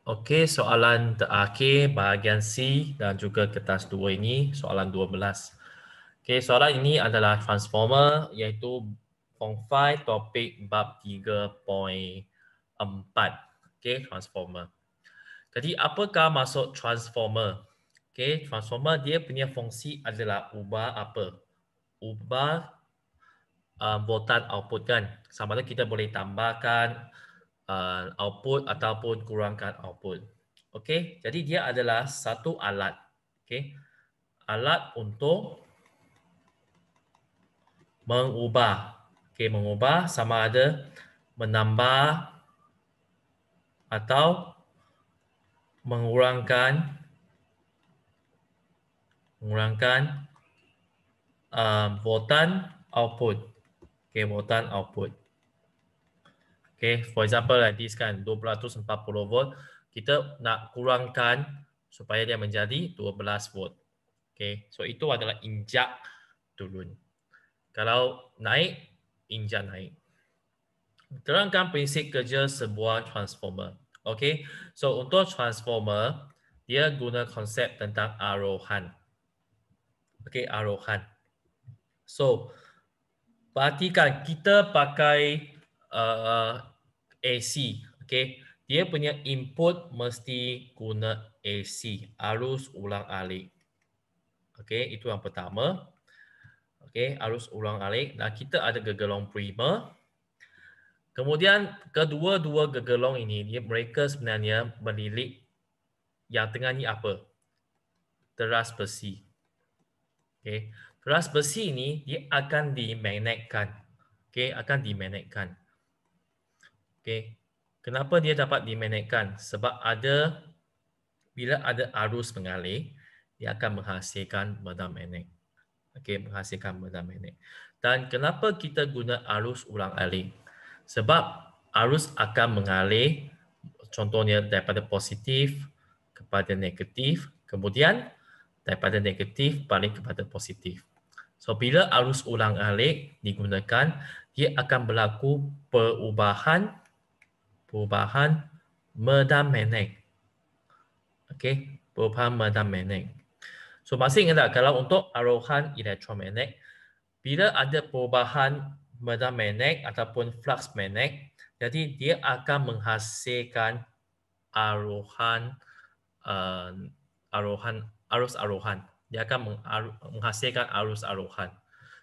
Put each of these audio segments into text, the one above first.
Okey, soalan terakhir bahagian C dan juga kertas 2 ini, soalan 12. Okey, soalan ini adalah transformer iaitu Form 5 topik bab 3.4. Okey, transformer. Jadi apakah maksud transformer? Okey, transformer dia punya fungsi adalah ubah apa? Ubah voltan output kan. Sama ada kita boleh tambahkan output ataupun kurangkan output. Okey, jadi dia adalah satu alat. Okey, alat untuk mengubah. Okey, mengubah sama ada menambah atau mengurangkan voltan output. Okey, voltan output. Okay, for example like this kan, 240 volt, kita nak kurangkan supaya dia menjadi 12 volt. Okay, so itu adalah injak turun. Kalau naik, injak naik. Terangkan prinsip kerja sebuah transformer. Okay, so untuk transformer, dia guna konsep tentang arohan. Okay, arohan. So, perhatikan kita pakai AC, okay? Dia punya input mesti guna AC, arus ulang-alik. Okay, itu yang pertama. Okay, arus ulang-alik. Dan kita ada gegelong primer. Kemudian kedua-dua gegelong ini, mereka sebenarnya menilik yang tengah ni apa? Teras besi. Okay, teras besi ini dia akan dimagnetkan. Okay, akan dimagnetkan. Okay. Kenapa dia dapat dimagnetkan? Sebab bila ada arus mengalir, dia akan menghasilkan medan magnet. Okey, menghasilkan medan magnet. Dan kenapa kita guna arus ulang-alik? Sebab arus akan mengalir contohnya daripada positif kepada negatif, kemudian daripada negatif balik kepada positif. So bila arus ulang-alik digunakan, dia akan berlaku perubahan medan magnet. Okey, perubahan medan magnet. So masih ingat tak kalau untuk arohan elektromagnet, bila ada perubahan medan magnet ataupun flux magnet, jadi dia akan menghasilkan arohan arus arohan. Dia akan menghasilkan arus arohan.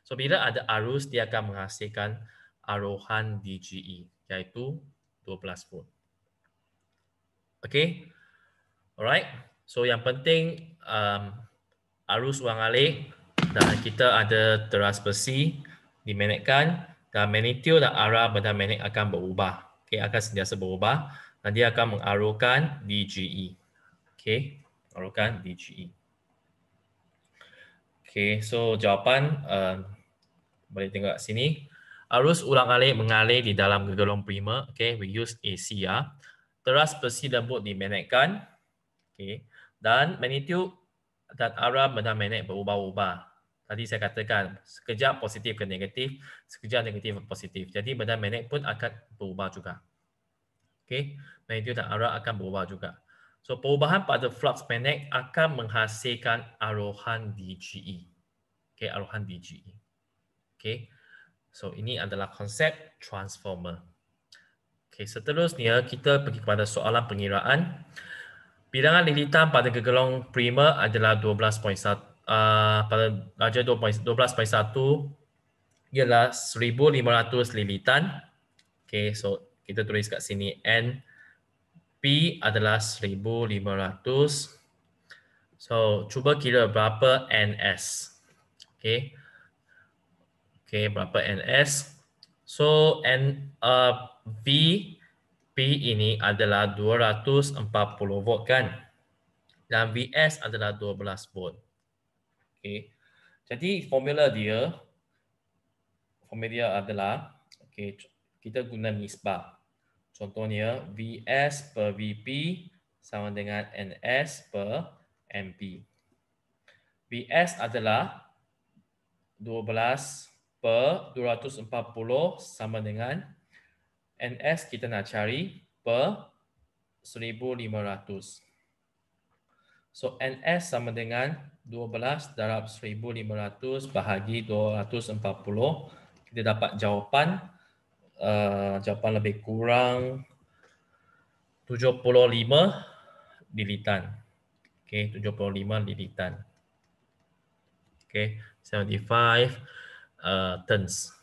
So bila ada arus, dia akan menghasilkan arohan DGE, iaitu 12 volt. Okay, alright. So yang penting arus ulang-alik dan kita ada teras besi dimagnetkan dan magnitude dan arah medan magnet akan berubah. Okay, akan sentiasa berubah dan dia akan mengarahkan DGE. Okay, mengarahkan DGE. Okay, so jawapan boleh tengok sini. Arus ulang-alik mengalir di dalam gegelong primer. Okay, we use AC ya. Teras besi lembut dimagnetkan. Okay. Dan magnitude dan arah medan magnet berubah-ubah. Tadi saya katakan sekejap positif ke negatif, sekejap negatif ke positif. Jadi medan magnet pun akan berubah juga. Okay. Magnitude dan arah akan berubah juga. So perubahan pada flux magnet akan menghasilkan arohan DGE. Okay, arohan DGE. Okay. So ini adalah konsep transformer. Okay, seterusnya kita pergi kepada soalan pengiraan. Bilangan lilitan pada gegelong primer adalah 12.1 pada darjah 12.1 ialah 1500 lilitan. Okay, so kita tulis kat sini N P adalah 1500. So cuba kira berapa NS. Okay. Okay, berapa NS? So V P ini adalah 240 volt kan? Dan VS adalah 12 volt. Okay. Jadi formula dia adalah okay, kita guna nisbah. Contohnya VS per VP sama dengan NS per MP. VS adalah 12 per 240 sama dengan NS kita nak cari per 1,500. So NS sama dengan 12 darab 1,500 bahagi 240. Kita dapat jawapan jawapan lebih kurang 75 lilitan. Okay, 75 lilitan. Okay, 75 tons.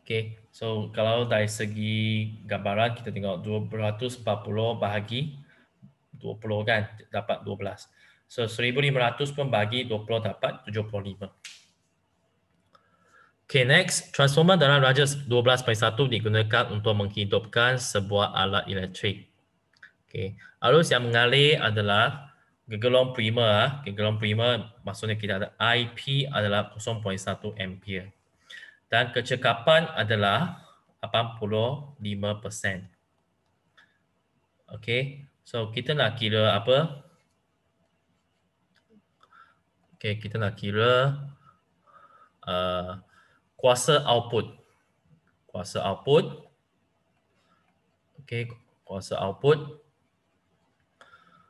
Okay, so kalau dari segi gambaran kita tengok 240 bahagi 20 kan, dapat 12. So 1,500 pun bagi 20 dapat 75. Okay, next. Transformer dalam radius 12/1 digunakan untuk menghidupkan sebuah alat elektrik. Okay. Arus yang mengalir adalah gegelong prima. Gegelong prima maksudnya kita ada IP adalah 0.1 ampere. Dan kecekapan adalah 85%. Okay. So kita nak kira apa? Okay, kita nak kira kuasa output. Kuasa output. Okay, kuasa output.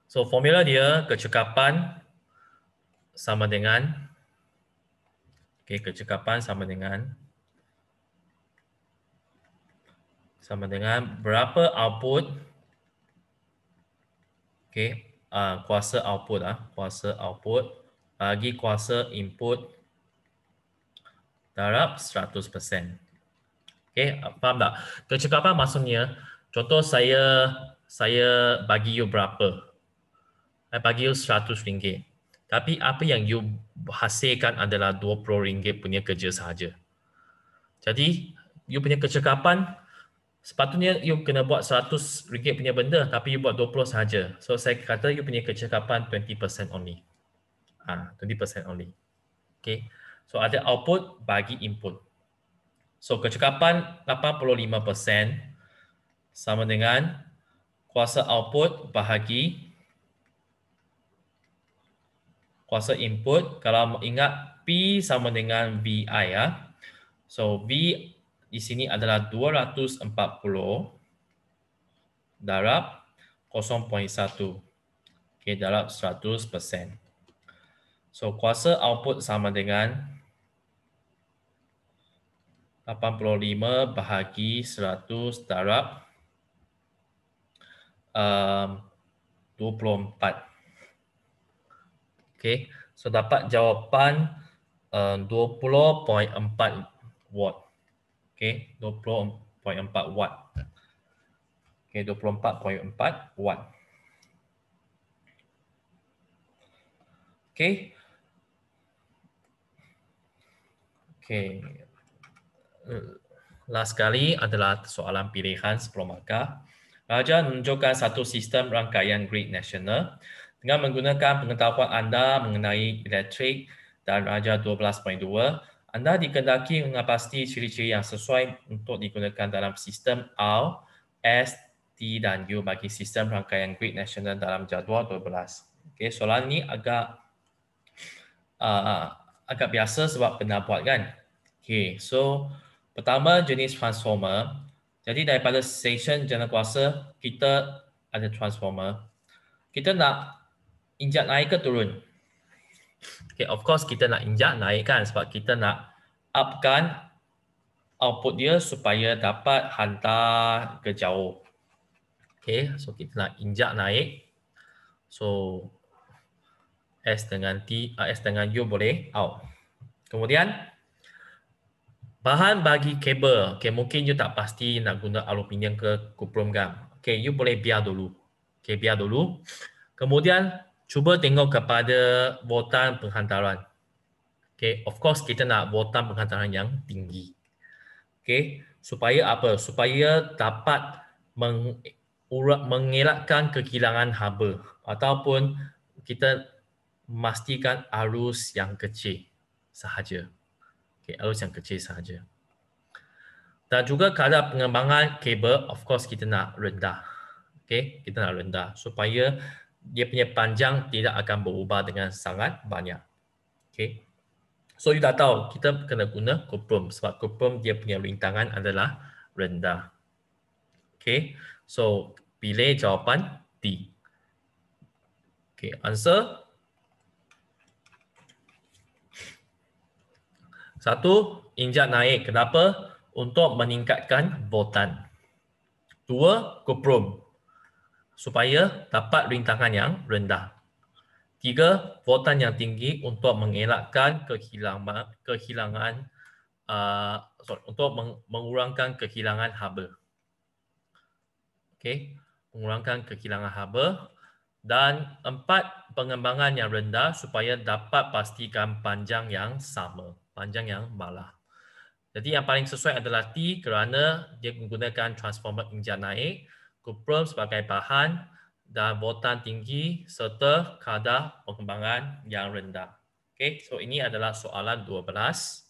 So formula dia kecekapan sama dengan kecekapan sama berapa output kuasa output kuasa output bagi kuasa input darab 100%. Faham tak? Kecekapan maksudnya contoh saya bagi you berapa? Saya bagi you RM100. Tapi apa yang you hasilkan adalah RM20 punya kerja sahaja. Jadi, you punya kecekapan, sepatutnya you kena buat RM100 punya benda, tapi you buat 20 sahaja. So, saya kata you punya kecekapan 20% only. 20% only. Okay. So, ada output bagi input. So, kecekapan 85% sama dengan kuasa output bahagi kuasa input. Kalau ingat P sama dengan VI ya. So V di sini adalah 240 darab 0.1. Okay, darab 100%. So kuasa output sama dengan 85 bahagi 100 darab 24. Okay, so dapat jawapan 20.4 watt. Okay, 20.4 watt. Okay, 24.4 watt. Okay. Okay. Last kali adalah soalan pilihan 10 markah. Raja menunjukkan satu sistem rangkaian grid nasional dengan menggunakan pengetahuan anda mengenai elektrik dan Raja 12.2. Anda dikehendaki mengapasti ciri-ciri yang sesuai untuk digunakan dalam sistem R, S, T dan U bagi sistem rangkaian grid nasional dalam jadual 12. Okay, soalan ni agak biasa sebab pernah buat kan. Okay, so pertama jenis transformer. Jadi daripada stesen jana kuasa, kita ada transformer. Kita nak injak naik ke turun? Okay, of course kita nak injak naik kan sebab kita nak upkan output dia supaya dapat hantar ke jauh. Okay, so kita nak injak naik. So S dengan U boleh out. Kemudian bahan bagi kabel. Okay, mungkin you tak pasti nak guna aluminium ke kuprum gam. Okay, you boleh biar dulu. Okay, biar dulu. Kemudian cuba tengok kepada voltan penghantaran. Okay, of course kita nak voltan penghantaran yang tinggi. Okay, supaya apa? Supaya dapat mengelakkan kehilangan haba ataupun kita memastikan arus yang kecil sahaja. Okay, arus yang kecil sahaja. Dan juga kadar pengembangan kabel, of course kita nak rendah. Okay, kita nak rendah supaya dia punya panjang tidak akan berubah dengan sangat banyak. Okay, So, you dah tahu kita kena guna kuprum sebab kuprum dia punya rintangan adalah rendah. Okay, so pilih jawapan D. Okay, answer. 1, injak naik. Kenapa? Untuk meningkatkan voltan. 2, kuprum supaya dapat rintangan yang rendah. 3, voltan yang tinggi untuk mengelakkan mengurangkan kehilangan haba. Okey, mengurangkan kehilangan haba. Dan 4, pengembangan yang rendah supaya dapat pastikan panjang yang sama, panjang yang malah. Jadi yang paling sesuai adalah T kerana dia menggunakan transformer injak naik, kuprum sebagai bahan dan voltan tinggi serta kadar pengembangan yang rendah. Okey, so ini adalah soalan 12.